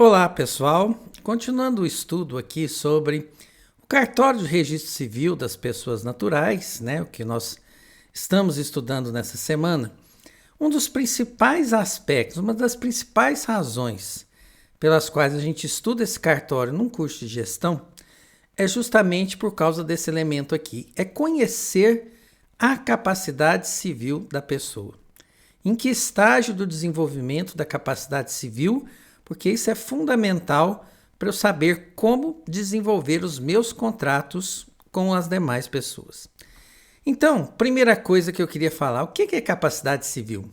Olá, pessoal. Continuando o estudo aqui sobre o cartório de registro civil das pessoas naturais, né, o que nós estamos estudando nessa semana. Um dos principais aspectos, uma das principais razões pelas quais a gente estuda esse cartório num curso de gestão é justamente por causa desse elemento aqui, é conhecer a capacidade civil da pessoa. Em que estágio do desenvolvimento da capacidade civil, porque isso é fundamental para eu saber como desenvolver os meus contratos com as demais pessoas. Então, primeira coisa que eu queria falar, o que é capacidade civil?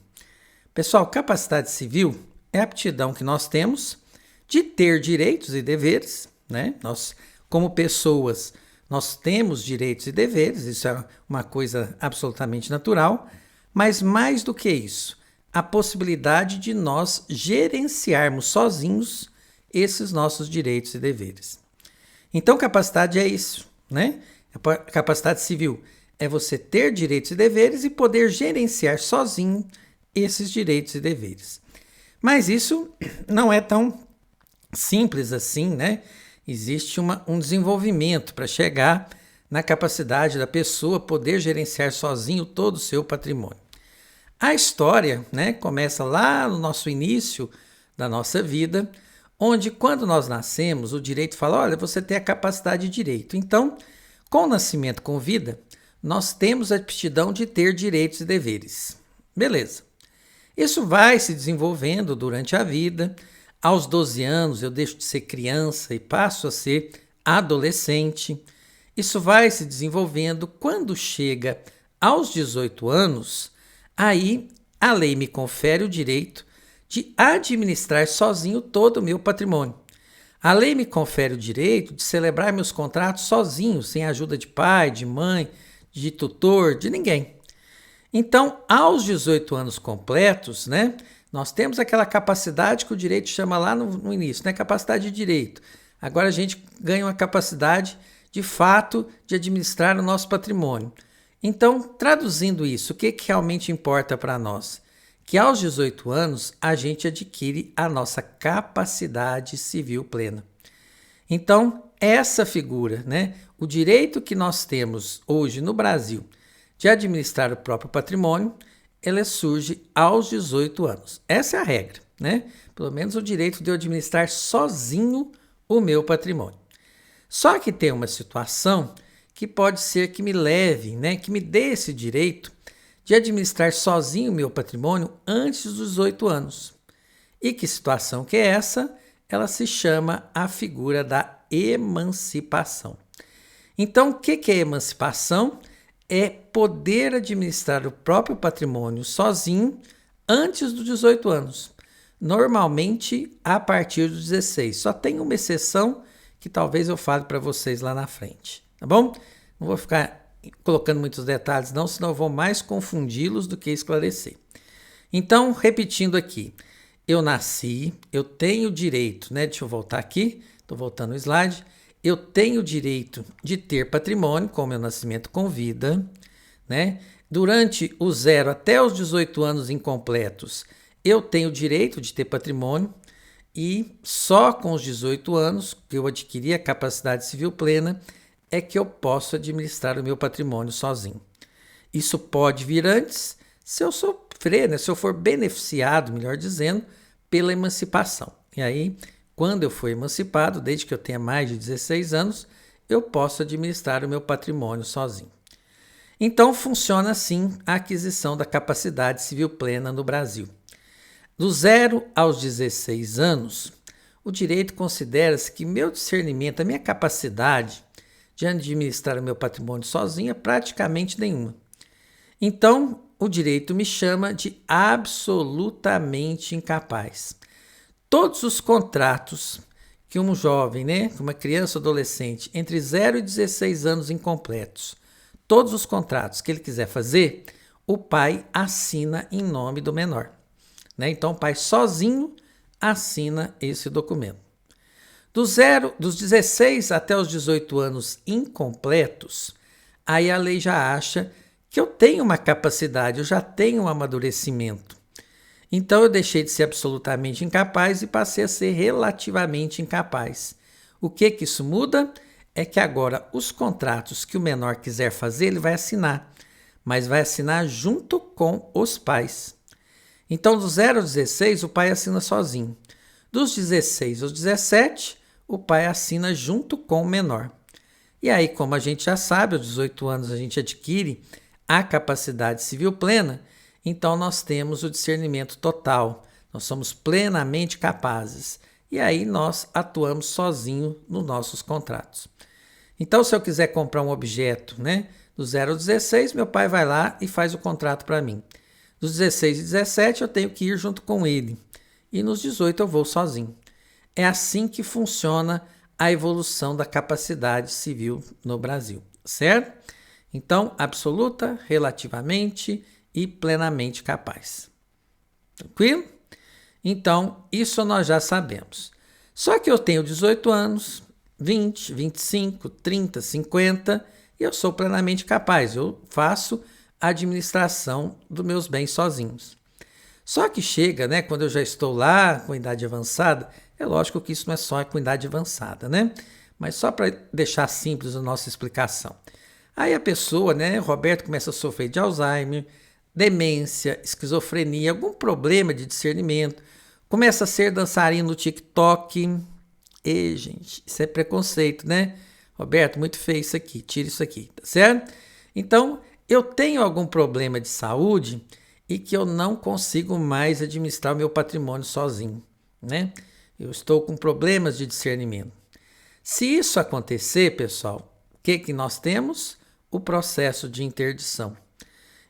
Pessoal, capacidade civil é a aptidão que nós temos de ter direitos e deveres, né? Nós, como pessoas, nós temos direitos e deveres, isso é uma coisa absolutamente natural, mas mais do que isso, a possibilidade de nós gerenciarmos sozinhos esses nossos direitos e deveres. Então, capacidade é isso, né? A capacidade civil é você ter direitos e deveres e poder gerenciar sozinho esses direitos e deveres. Mas isso não é tão simples assim, né? Existe um desenvolvimento para chegar na capacidade da pessoa poder gerenciar sozinho todo o seu patrimônio. A história, né, começa lá no nosso início da nossa vida, onde quando nós nascemos, o direito fala, olha, você tem a capacidade de direito. Então, com o nascimento com vida, nós temos a aptidão de ter direitos e deveres. Beleza. Isso vai se desenvolvendo durante a vida. Aos 12 anos eu deixo de ser criança e passo a ser adolescente. Isso vai se desenvolvendo. Quando chega aos 18 anos, aí a lei me confere o direito de administrar sozinho todo o meu patrimônio. A lei me confere o direito de celebrar meus contratos sozinho, sem a ajuda de pai, de mãe, de tutor, de ninguém. Então, aos 18 anos completos, né, nós temos aquela capacidade que o direito chama lá no início, né, capacidade de direito. Agora a gente ganha uma capacidade, de fato, de administrar o nosso patrimônio. Então, traduzindo isso, o que realmente importa para nós? Que aos 18 anos a gente adquire a nossa capacidade civil plena. Então, essa figura, né, o direito que nós temos hoje no Brasil de administrar o próprio patrimônio, ela surge aos 18 anos. Essa é a regra, né? Pelo menos o direito de eu administrar sozinho o meu patrimônio. Só que tem uma situação que pode ser que me leve, né, que me dê esse direito de administrar sozinho o meu patrimônio antes dos 18 anos. E que situação que é essa? Ela se chama a figura da emancipação. Então, o que é emancipação? É poder administrar o próprio patrimônio sozinho antes dos 18 anos. Normalmente a partir dos 16. Só tem uma exceção que talvez eu fale para vocês lá na frente, tá bom? Não vou ficar colocando muitos detalhes não, senão eu vou mais confundi-los do que esclarecer. Então, repetindo aqui, eu nasci, eu tenho direito, né? Deixa eu voltar aqui, estou voltando o slide. Eu tenho o direito de ter patrimônio, com o meu nascimento com vida, né? Durante o 0 até os 18 anos incompletos, eu tenho o direito de ter patrimônio e só com os 18 anos, que eu adquiri a capacidade civil plena, é que eu posso administrar o meu patrimônio sozinho. Isso pode vir antes, se eu sofrer, né? Se eu for beneficiado, melhor dizendo, pela emancipação. E aí, quando eu for emancipado, desde que eu tenha mais de 16 anos, eu posso administrar o meu patrimônio sozinho. Então, funciona assim a aquisição da capacidade civil plena no Brasil. Do 0 aos 16 anos, o direito considera-se que meu discernimento, a minha capacidade de administrar o meu patrimônio sozinho é praticamente nenhuma. Então, o direito me chama de absolutamente incapaz. Todos os contratos que um jovem, né, uma criança ou adolescente, entre 0 e 16 anos incompletos, todos os contratos que ele quiser fazer, o pai assina em nome do menor, né? Então, o pai sozinho assina esse documento. Dos 16 até os 18 anos incompletos, aí a lei já acha que eu tenho uma capacidade, eu já tenho um amadurecimento. Então eu deixei de ser absolutamente incapaz e passei a ser relativamente incapaz. O que isso muda? É que agora os contratos que o menor quiser fazer, ele vai assinar, mas vai assinar junto com os pais. Então, do 0 aos 16, o pai assina sozinho. Dos 16 aos 17, o pai assina junto com o menor. E aí, como a gente já sabe, aos 18 anos a gente adquire a capacidade civil plena, então nós temos o discernimento total. Nós somos plenamente capazes. E aí nós atuamos sozinho nos nossos contratos. Então, se eu quiser comprar um objeto, do 0 ao 16, meu pai vai lá e faz o contrato para mim. Dos 16 e 17, eu tenho que ir junto com ele. E nos 18 eu vou sozinho. É assim que funciona a evolução da capacidade civil no Brasil, certo? Então, absoluta, relativamente e plenamente capaz. Tranquilo? Então, isso nós já sabemos. Só que eu tenho 18 anos, 20, 25, 30, 50 e eu sou plenamente capaz. Eu faço a administração dos meus bens sozinhos. Só que chega, quando eu já estou lá com idade avançada, é lógico que isso não é só com idade avançada, mas só para deixar simples a nossa explicação. Aí a pessoa, Roberto, começa a sofrer de Alzheimer, demência, esquizofrenia, algum problema de discernimento, começa a ser dançarino no TikTok. E, gente, isso é preconceito, Roberto, muito feio isso aqui, tira isso aqui, tá certo? Então, eu tenho algum problema de saúde e que eu não consigo mais administrar o meu patrimônio sozinho, Eu estou com problemas de discernimento. Se isso acontecer, pessoal, o que nós temos? O processo de interdição.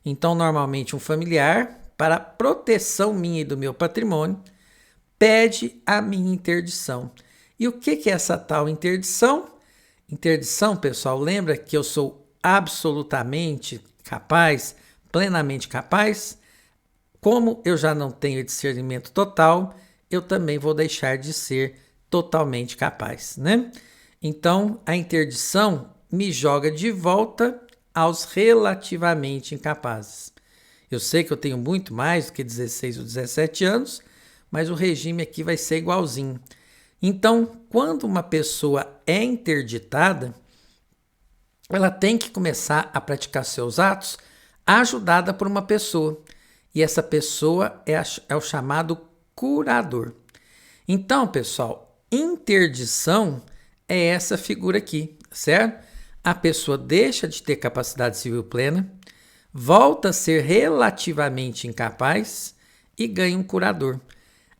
Então, normalmente, um familiar, para proteção minha e do meu patrimônio, pede a minha interdição. E o que é essa tal interdição? Interdição, pessoal, lembra que eu sou absolutamente capaz, plenamente capaz? Como eu já não tenho discernimento total, eu também vou deixar de ser totalmente capaz, Então, a interdição me joga de volta aos relativamente incapazes. Eu sei que eu tenho muito mais do que 16 ou 17 anos, mas o regime aqui vai ser igualzinho. Então, quando uma pessoa é interditada, ela tem que começar a praticar seus atos ajudada por uma pessoa. E essa pessoa é o chamado curador. Então, pessoal, interdição é essa figura aqui, certo? A pessoa deixa de ter capacidade civil plena, volta a ser relativamente incapaz e ganha um curador.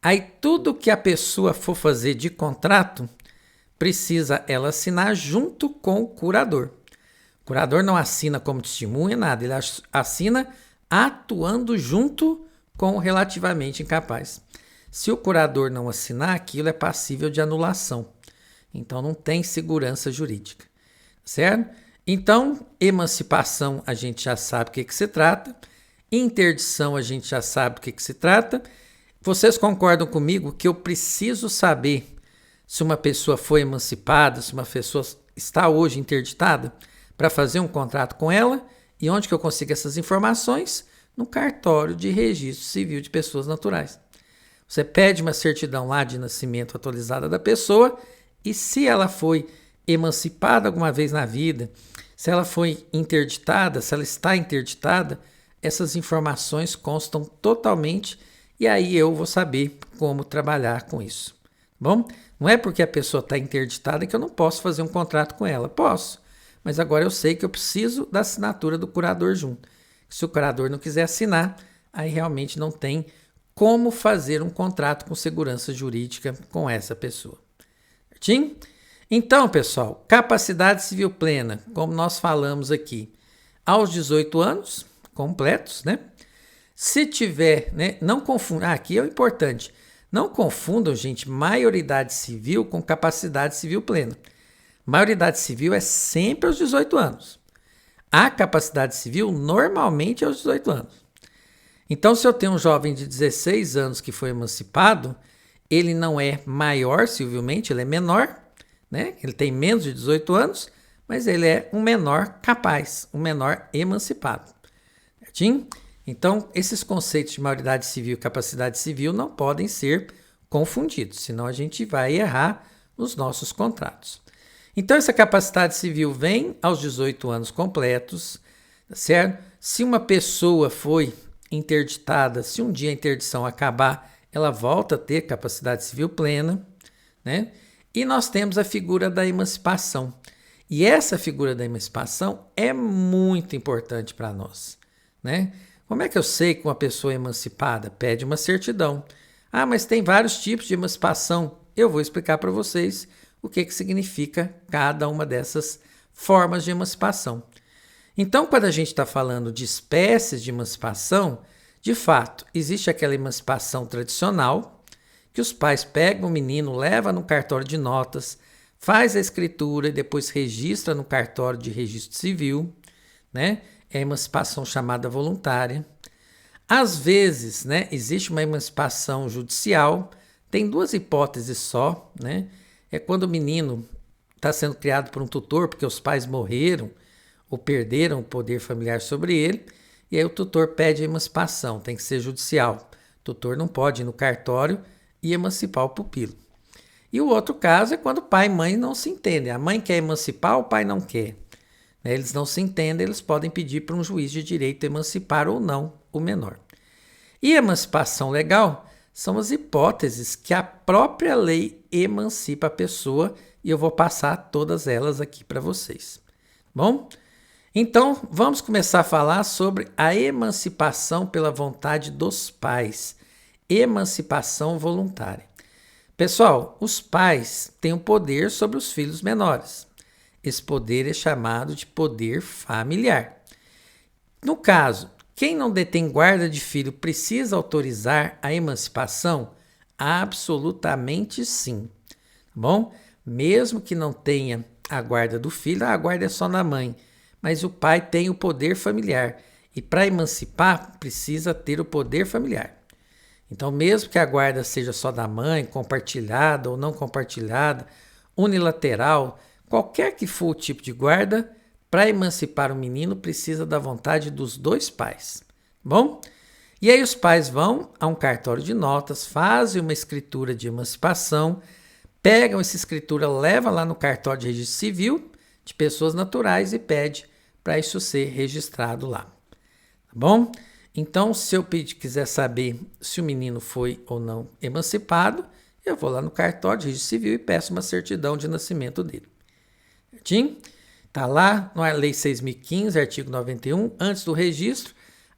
Aí tudo que a pessoa for fazer de contrato, precisa ela assinar junto com o curador. O curador não assina como testemunha, nada, ele assina atuando junto com o relativamente incapaz. Se o curador não assinar, aquilo é passível de anulação. Então não tem segurança jurídica, certo? Então, emancipação a gente já sabe o que se trata, interdição a gente já sabe o que se trata. Vocês concordam comigo que eu preciso saber se uma pessoa foi emancipada, se uma pessoa está hoje interditada, para fazer um contrato com ela? E onde que eu consigo essas informações? No cartório de registro civil de pessoas naturais. Você pede uma certidão lá de nascimento atualizada da pessoa e se ela foi emancipada alguma vez na vida, se ela foi interditada, se ela está interditada, essas informações constam totalmente e aí eu vou saber como trabalhar com isso. Bom, não é porque a pessoa está interditada que eu não posso fazer um contrato com ela. Posso, mas agora eu sei que eu preciso da assinatura do curador junto. Se o curador não quiser assinar, aí realmente não tem como fazer um contrato com segurança jurídica com essa pessoa. Certinho? Então, pessoal, capacidade civil plena, como nós falamos aqui, aos 18 anos completos, Se tiver, não confunda, aqui é o importante, não confundam, gente, maioridade civil com capacidade civil plena. Maioridade civil é sempre aos 18 anos. A capacidade civil normalmente é aos 18 anos. Então, se eu tenho um jovem de 16 anos que foi emancipado, ele não é maior civilmente, ele é menor, Ele tem menos de 18 anos, mas ele é um menor capaz, um menor emancipado. Certinho? Então, esses conceitos de maioridade civil e capacidade civil não podem ser confundidos, senão a gente vai errar nos nossos contratos. Então, essa capacidade civil vem aos 18 anos completos, certo? Se uma pessoa foi interditada, se um dia a interdição acabar, ela volta a ter capacidade civil plena, né? E nós temos a figura da emancipação. E essa figura da emancipação é muito importante para nós, né? Como é que eu sei que uma pessoa é emancipada? Pede uma certidão. Ah, mas tem vários tipos de emancipação. Eu vou explicar para vocês o que significa cada uma dessas formas de emancipação. Então, quando a gente está falando de espécies de emancipação, de fato, existe aquela emancipação tradicional, que os pais pegam o menino, levam no cartório de notas, faz a escritura e depois registra no cartório de registro civil, né? É a emancipação chamada voluntária. Às vezes, né, existe uma emancipação judicial, tem duas hipóteses só, né? É quando o menino está sendo criado por um tutor, porque os pais morreram ou perderam o poder familiar sobre ele, e aí o tutor pede a emancipação, tem que ser judicial. O tutor não pode ir no cartório e emancipar o pupilo. E o outro caso é quando pai e mãe não se entendem. A mãe quer emancipar, o pai não quer. Eles não se entendem, eles podem pedir para um juiz de direito emancipar ou não o menor. E emancipação legal são as hipóteses que a própria lei emancipa a pessoa, e eu vou passar todas elas aqui para vocês. Bom? Então, vamos começar a falar sobre a emancipação pela vontade dos pais. Emancipação voluntária. Pessoal, os pais têm o poder sobre os filhos menores. Esse poder é chamado de poder familiar. No caso, quem não detém guarda de filho precisa autorizar a emancipação? Absolutamente sim. Tá bom? Mesmo que não tenha a guarda do filho, a guarda é só na mãe. Mas o pai tem o poder familiar. E para emancipar, precisa ter o poder familiar. Então, mesmo que a guarda seja só da mãe, compartilhada ou não compartilhada, unilateral, qualquer que for o tipo de guarda, para emancipar o menino precisa da vontade dos dois pais. Bom? E aí os pais vão a um cartório de notas, fazem uma escritura de emancipação, pegam essa escritura, levam lá no cartório de registro civil de pessoas naturais e pede para isso ser registrado lá. Tá bom? Então, se eu quiser saber se o menino foi ou não emancipado, eu vou lá no cartório de registro civil e peço uma certidão de nascimento dele. Certinho? Está lá na Lei 6.015, artigo 91, antes do registro,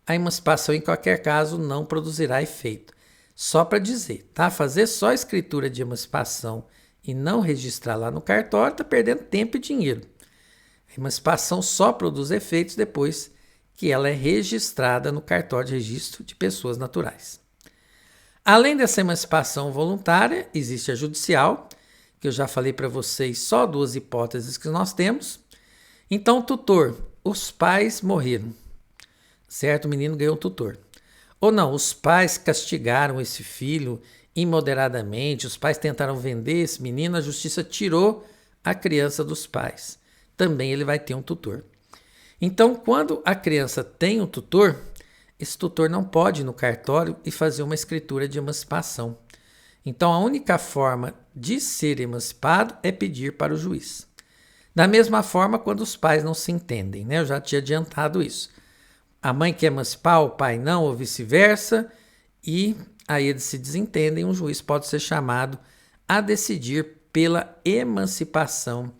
a emancipação em qualquer caso não produzirá efeito. Só para dizer, tá? Fazer só a escritura de emancipação e não registrar lá no cartório está perdendo tempo e dinheiro. A emancipação só produz efeitos depois que ela é registrada no cartório de registro de pessoas naturais. Além dessa emancipação voluntária, existe a judicial, que eu já falei para vocês, só duas hipóteses que nós temos. Então, tutor, os pais morreram, certo? O menino ganhou um tutor. Ou não, os pais castigaram esse filho imoderadamente, os pais tentaram vender esse menino, a justiça tirou a criança dos pais. Também ele vai ter um tutor. Então, quando a criança tem um tutor, esse tutor não pode ir no cartório e fazer uma escritura de emancipação. Então, a única forma de ser emancipado é pedir para o juiz. Da mesma forma, quando os pais não se entendem, né? Eu já tinha adiantado isso. A mãe quer emancipar, o pai não, ou vice-versa, e aí eles se desentendem, um juiz pode ser chamado a decidir pela emancipação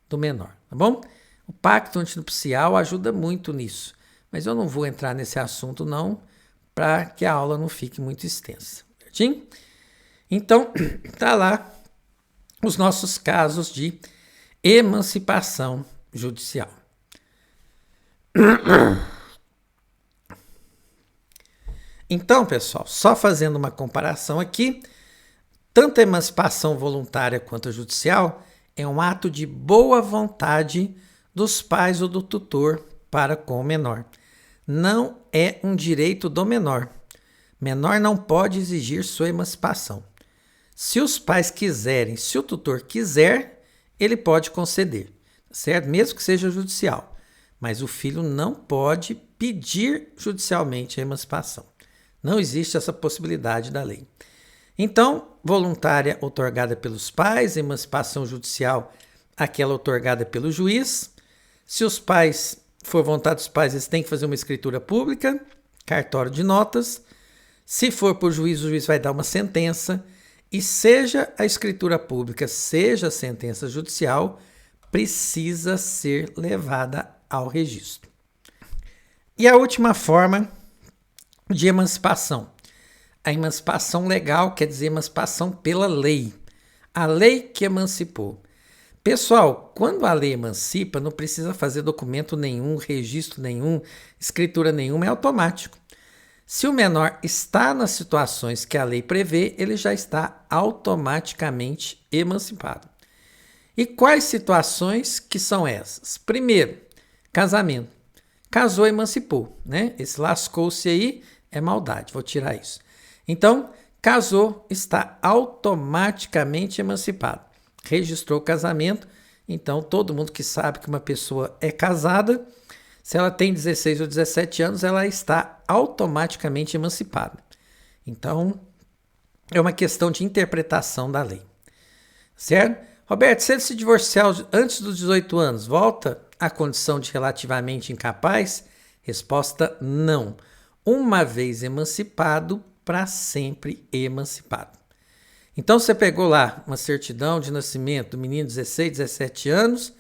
do menor, tá bom? O pacto antinupcial ajuda muito nisso, mas eu não vou entrar nesse assunto não, para que a aula não fique muito extensa, certinho? Então, tá lá os nossos casos de emancipação judicial. Então, pessoal, só fazendo uma comparação aqui, tanto a emancipação voluntária quanto a judicial é um ato de boa vontade dos pais ou do tutor para com o menor. Não é um direito do menor. Menor não pode exigir sua emancipação. Se os pais quiserem, se o tutor quiser, ele pode conceder, certo? Mesmo que seja judicial. mas o filho não pode pedir judicialmente a emancipação. Não existe essa possibilidade da lei. Então, voluntária outorgada pelos pais, emancipação judicial, aquela outorgada pelo juiz. Se os pais, for vontade dos pais, eles têm que fazer uma escritura pública, cartório de notas. Se for por juiz, o juiz vai dar uma sentença. E seja a escritura pública, seja a sentença judicial, precisa ser levada ao registro. E a última forma de emancipação. A emancipação legal quer dizer emancipação pela lei. A lei que emancipou. Pessoal, quando a lei emancipa, não precisa fazer documento nenhum, registro nenhum, escritura nenhuma, é automático. Se o menor está nas situações que a lei prevê, ele já está automaticamente emancipado. E quais situações que são essas? Primeiro, casamento. Casou, emancipou, né? Esse lascou-se aí é maldade, vou tirar isso. Então, casou, está automaticamente emancipado. Registrou o casamento, então todo mundo que sabe que uma pessoa é casada, se ela tem 16 ou 17 anos, ela está automaticamente emancipada. Então, é uma questão de interpretação da lei. Certo? Roberto, se ele se divorciar antes dos 18 anos, volta à condição de relativamente incapaz? Resposta: não. Uma vez emancipado, para sempre emancipado. Então, você pegou lá uma certidão de nascimento do menino de 16, 17 anos,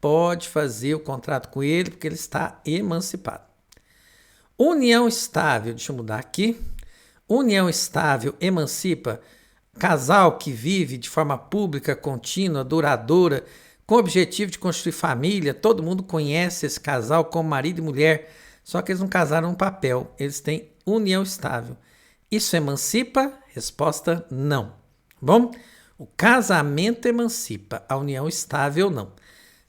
pode fazer o contrato com ele, porque ele está emancipado. União estável, deixa eu mudar aqui. União estável emancipa casal que vive de forma pública, contínua, duradoura, com o objetivo de construir família. Todo mundo conhece esse casal como marido e mulher, só que eles não casaram no papel, eles têm união estável. Isso emancipa? Resposta: não. Bom, o casamento emancipa, a união estável não.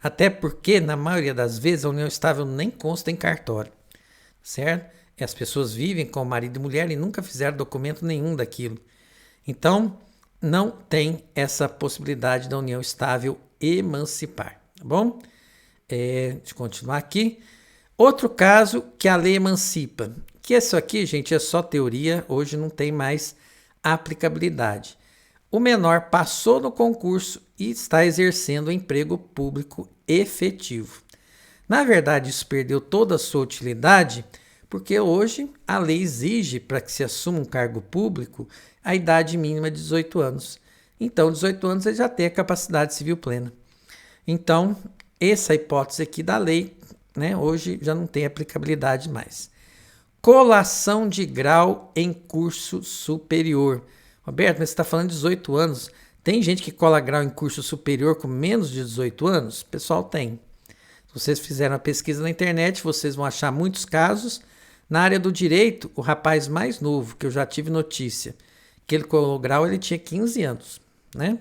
Até porque, na maioria das vezes, a união estável nem consta em cartório, certo? E as pessoas vivem com marido e mulher e nunca fizeram documento nenhum daquilo. Então, não tem essa possibilidade da união estável emancipar, tá bom? Deixa eu continuar aqui. Outro caso que a lei emancipa, que isso aqui, gente, é só teoria, hoje não tem mais aplicabilidade. O menor passou no concurso e está exercendo o emprego público efetivo. Na verdade, isso perdeu toda a sua utilidade, porque hoje a lei exige, para que se assuma um cargo público, a idade mínima de 18 anos. Então, 18 anos ele já tem a capacidade civil plena. Então, essa hipótese aqui da lei, né, hoje já não tem aplicabilidade mais. Colação de grau em curso superior. Roberto, mas você está falando de 18 anos. Tem gente que cola grau em curso superior com menos de 18 anos? Pessoal, tem. Se vocês fizeram a pesquisa na internet, vocês vão achar muitos casos. Na área do direito, o rapaz mais novo, que eu já tive notícia, que ele colou grau, ele tinha 15 anos, né?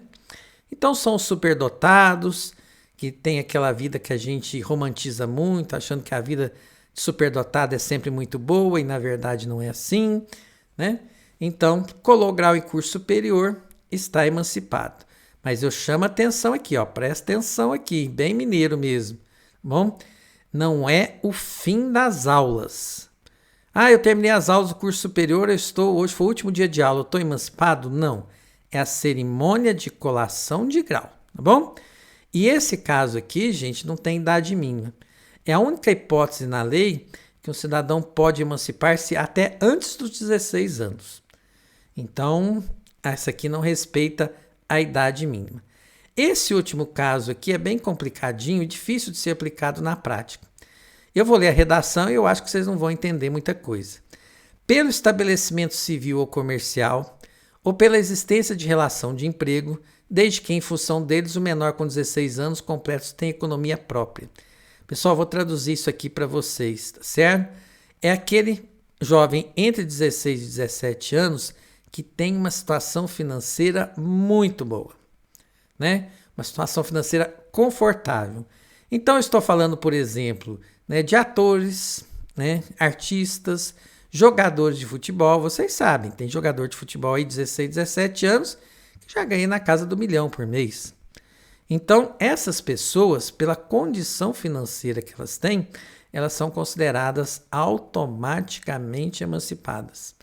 Então, são os superdotados, que tem aquela vida que a gente romantiza muito, achando que a vida de superdotado é sempre muito boa e, na verdade, não é assim, né? Então, colou grau em curso superior, está emancipado. Mas eu chamo a atenção aqui, ó, presta atenção aqui, bem mineiro mesmo. Bom, não é o fim das aulas. Ah, eu terminei as aulas do curso superior, hoje foi o último dia de aula, eu estou emancipado? Não, é a cerimônia de colação de grau, tá bom? E esse caso aqui, gente, não tem idade mínima. É a única hipótese na lei que um cidadão pode emancipar-se até antes dos 16 anos. Então, essa aqui não respeita a idade mínima. Esse último caso aqui é bem complicadinho e difícil de ser aplicado na prática. Eu vou ler a redação e eu acho que vocês não vão entender muita coisa. Pelo estabelecimento civil ou comercial, ou pela existência de relação de emprego, desde que em função deles o menor com 16 anos completos tem economia própria. Pessoal, vou traduzir isso aqui para vocês, tá certo? É aquele jovem entre 16 e 17 anos que tem uma situação financeira muito boa, né? Uma situação financeira confortável. Então, eu estou falando, por exemplo, né, de atores, né, artistas, jogadores de futebol. Vocês sabem, tem jogador de futebol aí de 16, 17 anos que já ganha na casa do 1 milhão por mês. Então, essas pessoas, pela condição financeira que elas têm, elas são consideradas automaticamente emancipadas,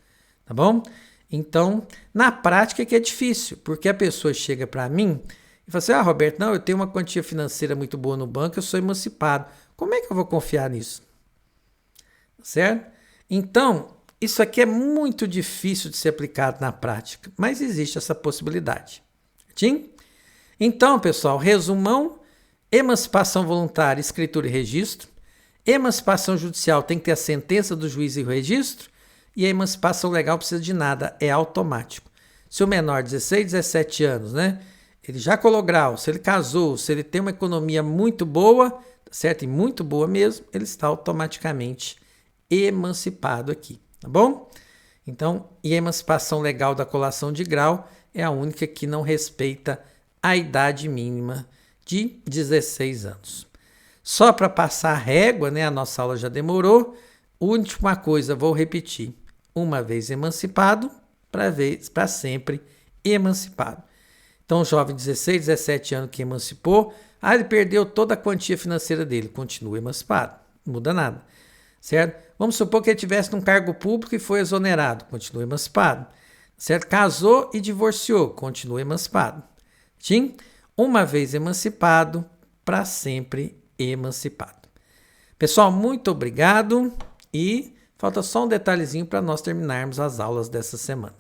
tá bom? Então, na prática que é difícil, porque a pessoa chega para mim e fala assim, Roberto, não, eu tenho uma quantia financeira muito boa no banco, eu sou emancipado. Como é que eu vou confiar nisso? Certo? Então, isso aqui é muito difícil de ser aplicado na prática, mas existe essa possibilidade. Sim? Então, pessoal, resumão, emancipação voluntária, escritura e registro. Emancipação judicial tem que ter a sentença do juiz e o registro. E a emancipação legal não precisa de nada, é automático. Se o menor, 16, 17 anos, né? Ele já colou grau, se ele casou, se ele tem uma economia muito boa, certo? E muito boa mesmo, ele está automaticamente emancipado aqui, tá bom? Então, e a emancipação legal da colação de grau é a única que não respeita a idade mínima de 16 anos. Só para passar a régua, né? A nossa aula já demorou. Última coisa, vou repetir. Uma vez emancipado, para sempre emancipado. Então, o jovem de 16, 17 anos que emancipou, ele perdeu toda a quantia financeira dele, continua emancipado, não muda nada, certo? Vamos supor que ele tivesse num cargo público e foi exonerado, continua emancipado, certo? Casou e divorciou, continua emancipado. Sim? Uma vez emancipado, para sempre emancipado. Pessoal, muito obrigado e falta só um detalhezinho para nós terminarmos as aulas dessa semana.